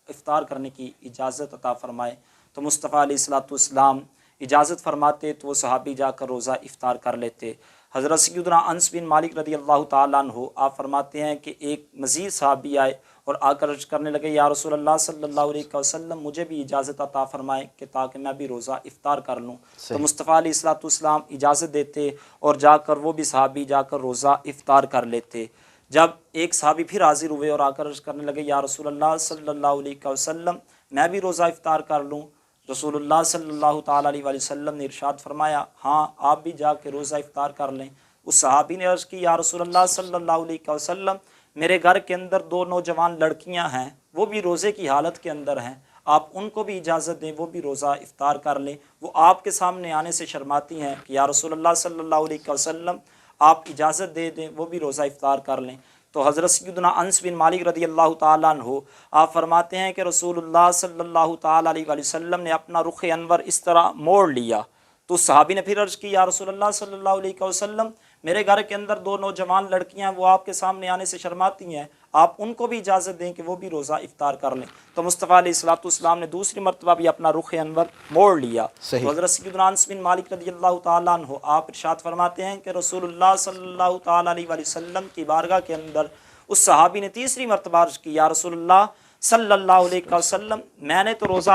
افطار کرنے کی اجازت عطا فرمائے تو مصطفیٰ علیہ الصلاۃ والسلام اجازت فرماتے تو وہ صحابی جا کر روزہ افطار کر لیتے۔ حضرت سیدنا انس بن مالک رضی اللہ تعالیٰ عنہ آپ فرماتے ہیں کہ ایک مزید صحابی آئے اور آ کر عرض کرنے لگے یا رسول اللہ صلی اللہ علیہ وسلم مجھے بھی اجازت عطا فرمائیں کہ تاکہ میں بھی روزہ افطار کر لوں۔ تو مصطفیٰ علیہ الصلوۃ والسلام اجازت دیتے اور جا کر وہ بھی صحابی جا کر روزہ افطار کر لیتے۔ جب ایک صحابی پھر حاضر ہوئے اور آ کر عرض کرنے لگے یا رسول اللہ صلی اللہ علیہ وسلم میں بھی روزہ افطار کر لوں، رسول اللہ صلی اللہ تعالیٰ علیہ وسلم نے ارشاد فرمایا ہاں آپ بھی جا کے روزہ افطار کر لیں۔ اس صحابی نے عرض کی یا رسول اللہ صلی اللہ علیہ وسلم میرے گھر کے اندر 2 نوجوان لڑکیاں ہیں، وہ بھی روزے کی حالت کے اندر ہیں، آپ ان کو بھی اجازت دیں وہ بھی روزہ افطار کر لیں، وہ آپ کے سامنے آنے سے شرماتی ہیں کہ یا رسول اللہ صلی اللہ علیہ وسلم آپ اجازت دے دیں وہ بھی روزہ افطار کر لیں۔ تو حضرت سیدنا انس بن مالک رضی اللہ تعالیٰ عنہ آپ فرماتے ہیں کہ رسول اللہ صلی اللہ تعالیٰ علیہ وسلم نے اپنا رخ انور اس طرح موڑ لیا تو صحابی نے پھر عرض کی یا رسول اللہ صلی اللہ علیہ وسلم میرے گھر کے اندر 2 نوجوان لڑکیاں وہ آپ کے سامنے آنے سے شرماتی ہیں، آپ ان کو بھی اجازت دیں کہ وہ بھی روزہ افطار کر لیں۔ تو مصطفیٰ علیہ الصلوۃ والسلام نے دوسری مرتبہ بھی اپنا رخ انور موڑ لیا۔ تو حضرت سیدنا انس بن مالک رضی اللہ تعالیٰ عنہ آپ ارشاد فرماتے ہیں کہ رسول اللہ صلی اللہ تعالیٰ علیہ وسلم کی بارگاہ کے اندر اس صحابی نے تیسری مرتبہ عرض کی یا رسول اللہ صلی اللہ علیہ وسلم میں نے تو روزہ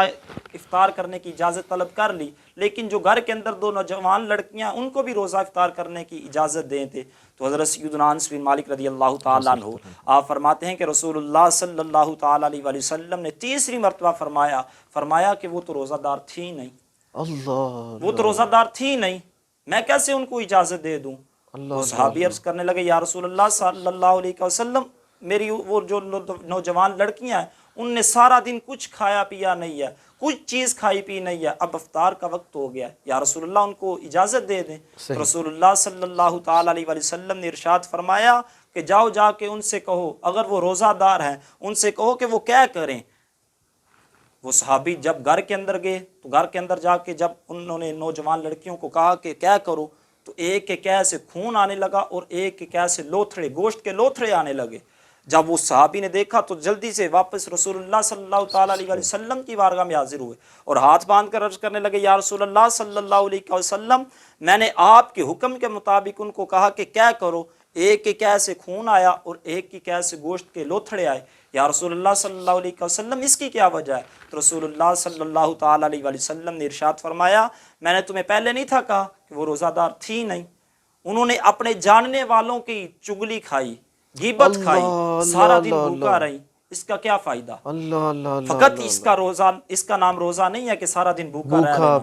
افطار کرنے کی اجازت طلب کر لی لیکن جو گھر کے اندر 2 نوجوان لڑکیاں ان کو بھی روزہ افطار کرنے کی اجازت دیں تھے۔ تو حضرت سیدنا انس بن مالک رضی اللہ تعالیٰ عنہ آپ فرماتے ہیں کہ رسول اللہ صلی اللہ تعالیٰ علیہ وسلم نے تیسری مرتبہ فرمایا کہ وہ تو روزہ دار تھی نہیں، وہ تو روزہ دار تھی نہیں، میں کیسے ان کو اجازت دے دوں؟ وہ صحابی عرض کرنے لگے یا رسول اللہ صلی اللہ علیہ وسلم میری وہ جو نوجوان لڑکیاں ہیں ان نے سارا دن کچھ کھایا پیا نہیں ہے، کچھ چیز کھائی پی نہیں ہے، اب افطار کا وقت ہو گیا ہے، یا رسول اللہ ان کو اجازت دے دیں۔ رسول اللہ صلی اللہ تعالیٰ علیہ وسلم نے ارشاد فرمایا کہ جاؤ جا کے ان سے کہو اگر وہ روزہ دار ہیں ان سے کہو کہ وہ کیا کریں۔ وہ صحابی جب گھر کے اندر گئے تو گھر کے اندر جا کے جب انہوں نے نوجوان لڑکیوں کو کہا کہ کیا کرو تو ایک کے کہہ سے خون آنے لگا اور ایک کے کہہ سے لوتھڑے گوشت کے لوتھڑے آنے لگے۔ جب وہ صحابی نے دیکھا تو جلدی سے واپس رسول اللہ صلی اللہ تعالیٰ علیہ وسلم کی بارگاہ میں حاضر ہوئے اور ہاتھ باندھ کر عرض کرنے لگے یا رسول اللہ صلی اللہ علیہ وسلم میں نے آپ کے حکم کے مطابق ان کو کہا کہ کیا کرو، ایک کے کہہ سے خون آیا اور ایک کی کہہ سے گوشت کے لوتھڑے آئے، یا رسول اللہ صلی اللہ علیہ وسلم اس کی کیا وجہ ہے؟ تو رسول اللہ صلی اللہ تعالیٰ علیہ وسلم نے ارشاد فرمایا میں نے تمہیں پہلے نہیں تھا کہا کہ وہ روزہ دار تھی نہیں، انہوں نے اپنے جاننے والوں کی چگلی کھائی، غیبت کھائی، سارا دن بھوکا رہی، اس کا کیا فائدہ؟ فقط اس کا نام روزہ نہیں ہے کہ سارا دن بھوکا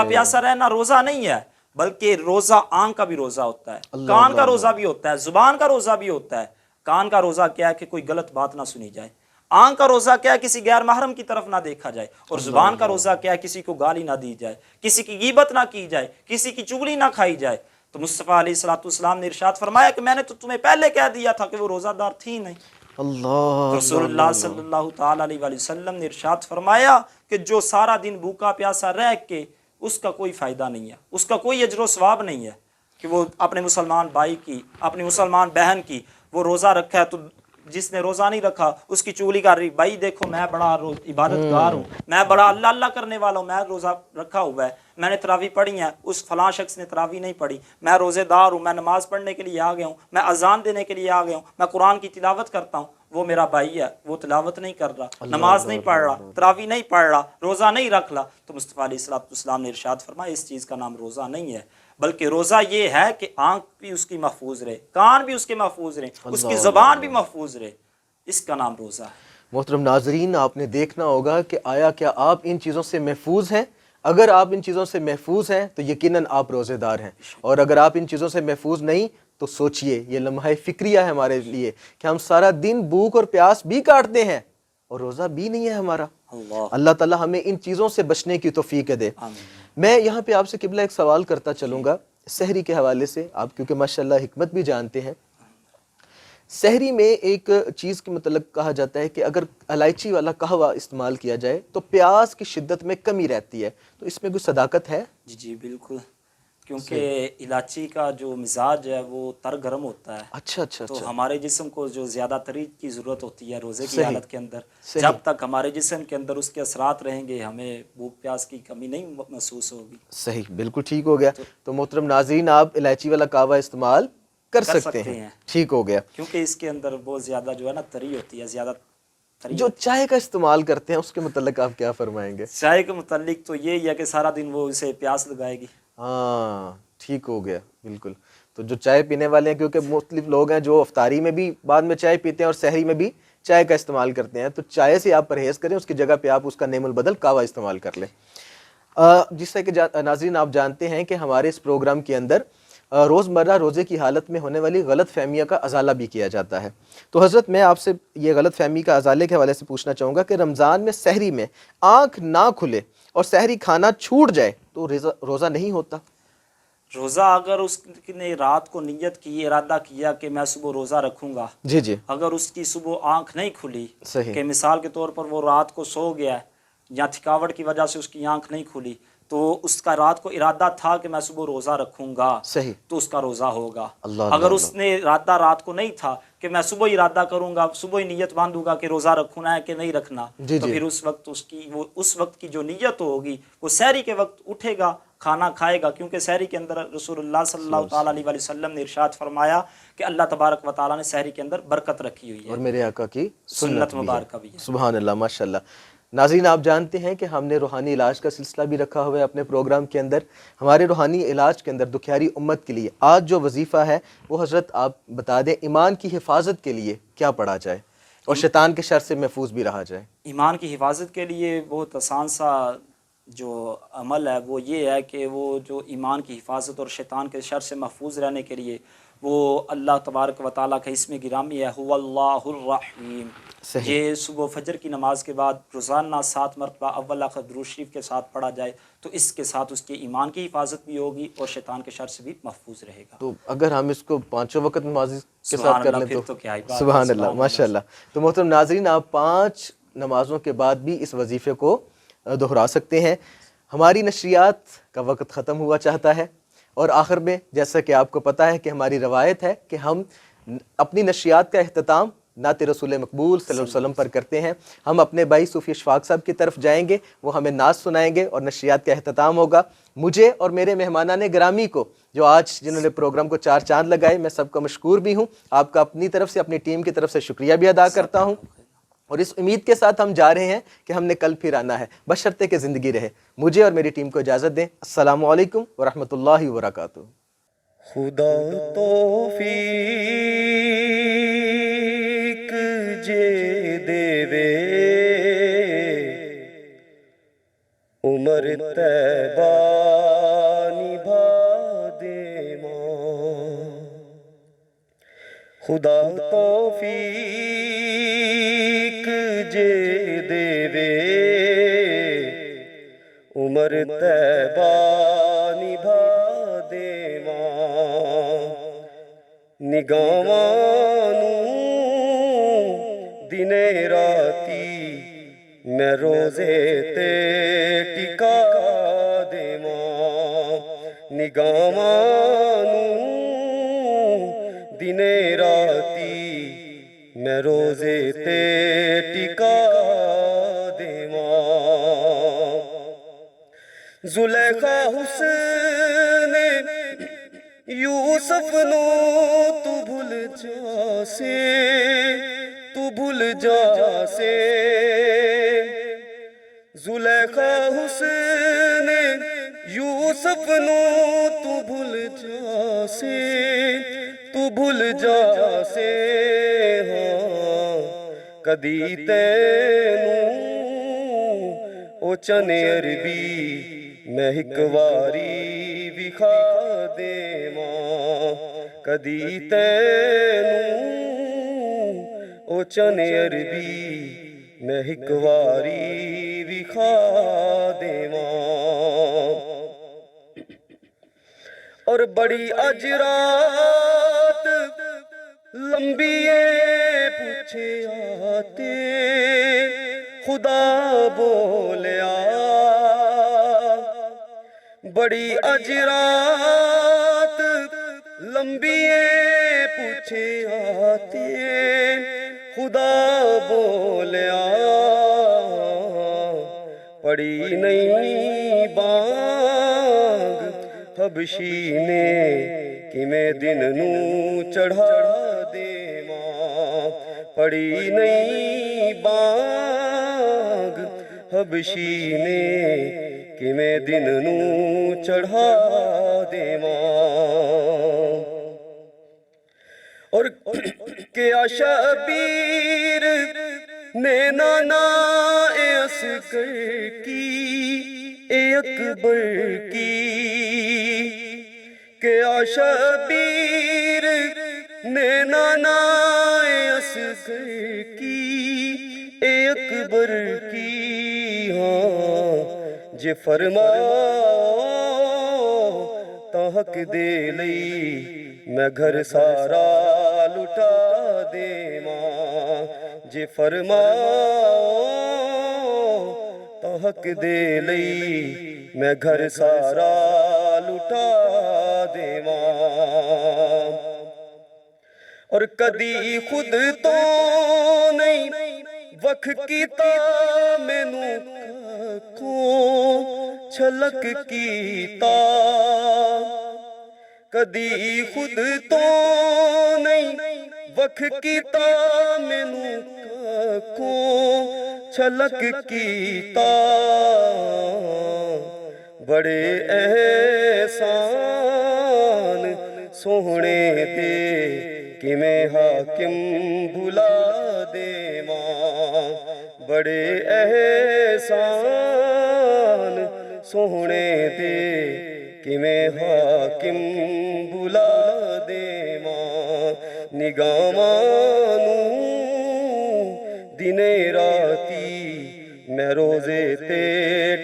پیاسا رہنا روزہ نہیں ہے، بلکہ روزہ آنکھ کا بھی روزہ ہوتا ہے، کان کا روزہ بھی ہوتا ہے، زبان کا روزہ بھی ہوتا ہے۔ کان کا روزہ کیا ہے کہ کوئی غلط بات نہ سنی جائے، آنکھ کا روزہ کیا ہے کسی غیر محرم کی طرف نہ دیکھا جائے، اور زبان کا روزہ کیا ہے کسی کو گالی نہ دی جائے، کسی کی غیبت نہ کی جائے، کسی کی چگلی نہ کھائی جائے۔ تو مصطفیٰ علیہ الصلوۃ والسلام نے ارشاد فرمایا کہ میں نے تو تمہیں پہلے کہہ دیا تھا کہ وہ روزہ دار تھی نہیں۔ رسول اللہ صلی اللہ تعالیٰ علیہ وسلم نے ارشاد فرمایا کہ جو سارا دن بھوکا پیاسا رہ کے اس کا کوئی فائدہ نہیں ہے، اس کا کوئی اجر و ثواب نہیں ہے کہ وہ اپنے مسلمان بھائی کی، اپنی مسلمان بہن کی وہ روزہ رکھا ہے تو جس نے روزہ نہیں رکھا اس کی چگلی کر رہی، بھائی دیکھو میں بڑا عبادت گار ہوں، میں بڑا اللہ اللہ کرنے والا ہوں، میں روزہ رکھا ہوا ہے، میں نے تراویح پڑھی ہے، اس فلاں شخص نے تراویح نہیں پڑھی، میں روزے دار ہوں، میں نماز پڑھنے کے لیے آ گیا ہوں، میں اذان دینے کے لیے آ گیا ہوں، میں قرآن کی تلاوت کرتا ہوں، وہ میرا بھائی ہے وہ تلاوت نہیں کر رہا، نماز نہیں پڑھ رہا، تراویح نہیں پڑھ رہا، روزہ نہیں رکھ رہا، تو مصطفیٰ علیہ الصلوۃ والسلام نے ارشاد فرمایا اس چیز کا نام روزہ نہیں ہے، بلکہ روزہ یہ ہے کہ آنکھ بھی اس کی محفوظ رہے، کان بھی اس کے محفوظ رہے، اس کی زبان بھی محفوظ رہے، اس کا نام روزہ ہے۔ محترم ناظرین، آپ نے دیکھنا ہوگا کہ آیا کیا آپ ان چیزوں سے محفوظ ہیں؟ اگر آپ ان چیزوں سے محفوظ ہیں تو یقیناً آپ روزے دار ہیں، اور اگر آپ ان چیزوں سے محفوظ نہیں تو سوچئے یہ لمحہ فکریہ ہے ہمارے لیے کہ ہم سارا دن بھوک اور پیاس بھی کاٹتے ہیں اور روزہ بھی نہیں ہے ہمارا۔ اللہ تعالیٰ ہمیں ان چیزوں سے بچنے کی توفیق دے۔ میں یہاں پہ آپ سے قبلہ ایک سوال کرتا چلوں گا سحری کے حوالے سے، آپ کیونکہ ماشاءاللہ حکمت بھی جانتے ہیں۔ سحری میں ایک چیز کے متعلق کہا جاتا ہے کہ اگر الائچی والا قہوہ استعمال کیا جائے تو پیاس کی شدت میں کمی رہتی ہے، تو اس میں کوئی صداقت ہے؟ جی بالکل، کیونکہ الائچی کا جو مزاج ہے وہ تر گرم ہوتا ہے، اچھا اچھا تو اچھا، ہمارے جسم کو جو زیادہ تری کی ضرورت ہوتی ہے روزے کی صحیح، حالت کے اندر، صحیح، جب تک ہمارے جسم کے اندر اس کے اثرات رہیں گے ہمیں بھوک پیاس کی کمی نہیں محسوس ہوگی۔ صحیح، بالکل ٹھیک ہو گیا۔ تو محترم ناظرین، آپ الائچی والا کعوہ استعمال کر سکتے ہیں، ٹھیک ہو گیا۔ کیونکہ اس کے اندر بہت زیادہ جو ہے نا تری ہوتی ہے، زیادہ تری جو ہوتی چائے کا استعمال کرتے ہیں اس کے متعلق آپ کیا فرمائیں گے؟ ہے۔ چائے کے متعلق تو یہی ہے کہ سارا دن وہ اسے پیاس لگائے گی۔ ہاں ٹھیک ہو گیا، بالکل۔ تو جو چائے پینے والے ہیں، کیونکہ مختلف لوگ ہیں جو افطاری میں بھی بعد میں چائے پیتے ہیں اور سحری میں بھی چائے کا استعمال کرتے ہیں، تو چائے سے آپ پرہیز کریں، اس کی جگہ پہ آپ اس کا نعم البدل کعوہ استعمال کر لیں۔ جس سے کہ ناظرین آپ جانتے ہیں کہ ہمارے اس پروگرام کے اندر روزمرہ روزے کی حالت میں ہونے والی غلط فہمیوں کا ازالہ بھی کیا جاتا ہے۔ تو حضرت، میں آپ سے یہ غلط فہمی کا ازالے کے حوالے سے پوچھنا چاہوں گا کہ رمضان میں سحری میں آنکھ نہ کھلے اور سحری کھانا چھوٹ جائے تو روزہ نہیں ہوتا؟ روزہ اگر اس نے رات کو نیت کی، ارادہ کیا کہ میں صبح روزہ رکھوں گا، جی جی، اگر اس کی صبح آنکھ نہیں کھلی، صحیح، کہ مثال کے طور پر وہ رات کو سو گیا ہے یا تھکاوٹ کی وجہ سے اس کی آنکھ نہیں کھلی، تو اس کا رات کو ارادہ تھا کہ میں صبح روزہ رکھوں گا، صحیح، تو اس کا روزہ ہوگا۔ اللہ اللہ اگر اللہ، اس نے ارادہ رات کو نہیں تھا کہ میں صبح ہی ارادہ کروں گا، صبح ہی نیت باندھوں گا کہ روزہ رکھنا ہے کہ نہیں رکھنا، جی تو جی، پھر اس وقت اس وقت کی جو نیت ہوگی وہ سحری کے وقت اٹھے گا، کھانا کھائے گا، کیونکہ سحری کے اندر رسول اللہ صلی اللہ تعالیٰ علیہ وسلم نے ارشاد فرمایا کہ اللہ تبارک و تعالیٰ نے سحری کے اندر برکت رکھی ہوئی اور ہے، میرے آقا کی سنت بھی ہے، مبارکہ بھی ہے۔ سبحان اللہ، ماشاءاللہ۔ ناظرین، آپ جانتے ہیں کہ ہم نے روحانی علاج کا سلسلہ بھی رکھا ہوا ہے اپنے پروگرام کے اندر۔ ہمارے روحانی علاج کے اندر دکھیاری امت کے لیے آج جو وظیفہ ہے وہ حضرت آپ بتا دیں، ایمان کی حفاظت کے لیے کیا پڑھا جائے اور شیطان کے شر سے محفوظ بھی رہا جائے؟ ایمان کی حفاظت کے لیے بہت آسان سا جو عمل ہے وہ یہ ہے کہ وہ جو ایمان کی حفاظت اور شیطان کے شر سے محفوظ رہنے کے لیے وہ اللہ تبارک و تعالیٰ کا اسم گرامی ہے، هو اللہ الرحیم۔ صحیح، یہ صبح فجر کی نماز کے بعد روزانہ 7 مرتبہ اول آخر درود شریف کے ساتھ پڑھا جائے تو اس کے ساتھ اس کے ایمان کی حفاظت بھی ہوگی اور شیطان کے شر سے بھی محفوظ رہے گا۔ تو اگر ہم اس کو 5 وقت نماز کے سبحان ساتھ کر اللہ، لیں پھر تو کیا ہی بات ہے، سبحان اللہ، سبحان ماشاءاللہ۔ تو محترم ناظرین، آپ 5 نمازوں کے بعد بھی اس وظیفے کو دہرا سکتے ہیں۔ ہماری نشریات کا وقت ختم ہوا چاہتا ہے، اور آخر میں جیسا کہ آپ کو پتہ ہے کہ ہماری روایت ہے کہ ہم اپنی نشریات کا اختتام نعت رسول مقبول صلی اللہ علیہ وسلم پر کرتے ہیں۔ ہم اپنے بھائی صوفی اشفاق صاحب کی طرف جائیں گے، وہ ہمیں نعت سنائیں گے اور نشریات کا اختتام ہوگا۔ مجھے اور میرے مہمانان گرامی کو جو آج جنہوں نے پروگرام کو 4 چاند لگائے، میں سب کا مشکور بھی ہوں۔ آپ کا اپنی طرف سے، اپنی ٹیم کی طرف سے شکریہ بھی ادا کرتا ہوں، اور اس امید کے ساتھ ہم جا رہے ہیں کہ ہم نے کل پھر آنا ہے، بشرطے کہ زندگی رہے۔ مجھے اور میری ٹیم کو اجازت دیں۔ السلام علیکم ورحمۃ اللہ وبرکاتہ۔ خدا توفیق جے دیوے عمر طیبہ نبھا دے ماں، خدا توفیق جے دیوے عمر طیبہ نبھا دے ماں، نگاواں نوں دنے راتی میں روزے تے ٹکا دے ماں، نگاواں نوں دنے راتی میں روزے تے ٹکا دے ماں، زلیخا حسن یوسف نو تو بھول جا سے، تو بھول جا سے، زلیخا حسن یوسف نو تو بھول جا سے، تو بھول جا سے، ہاں کدی تینوں او چنے عربی میں ایک واری وکھا دیواں، کدی تینوں او چنے عربی میں ایک واری وکھا دیواں، اور بڑی اجرات لمبی پوچھے آتے خدا بولیا، بڑی اجرات لمبیے پوچھے آتے خدا بولیا پڑی نہیں بانگ حبشی نے کہ میں دن نو چڑھا دے ماں پڑی نہیں بانگ حبشی نے کہ میں دن نو چڑھا دے ماں اور کیا شبیر نے نانا اے اصغر کی اے اکبر کی کیا شبیر نے نانا اے اصغر کی اے اکبر کی ہاں جے فرماؤ تا حق دے لئی میں گھر سارا لٹا دے ماں جے فرماؤ تا حق دے لئی میں گھر سارا لٹا دے ماں اور کدی خود تو نہیں وکھ کیتا مینوں کھوں چھلک کیتا کدی خود تو نہیں وکھ کیتا مینوں کھوں چھلک کیتا بڑے احسان سوہنے دے کہ میں حاکم بھلا دے ماں بڑے احسان سوہنے دے کہ میں حاکم بھلا دے ماں نگاہاں نوں دنے راتی میں روزے تے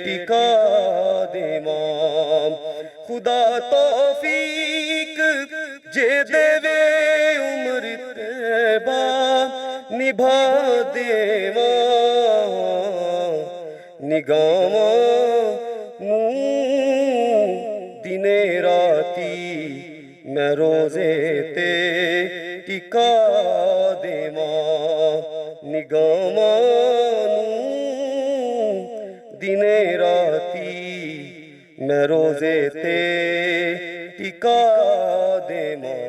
ٹکا دے ماں خدا توفیق جے دے وے عمر طیبہ نبھا دے ماں نگاہاں نوں دنے راتی میں روزے تے ٹکا دے ماں نگاہاں نوں دنے راتی میں روزے تے ٹکا دے ماں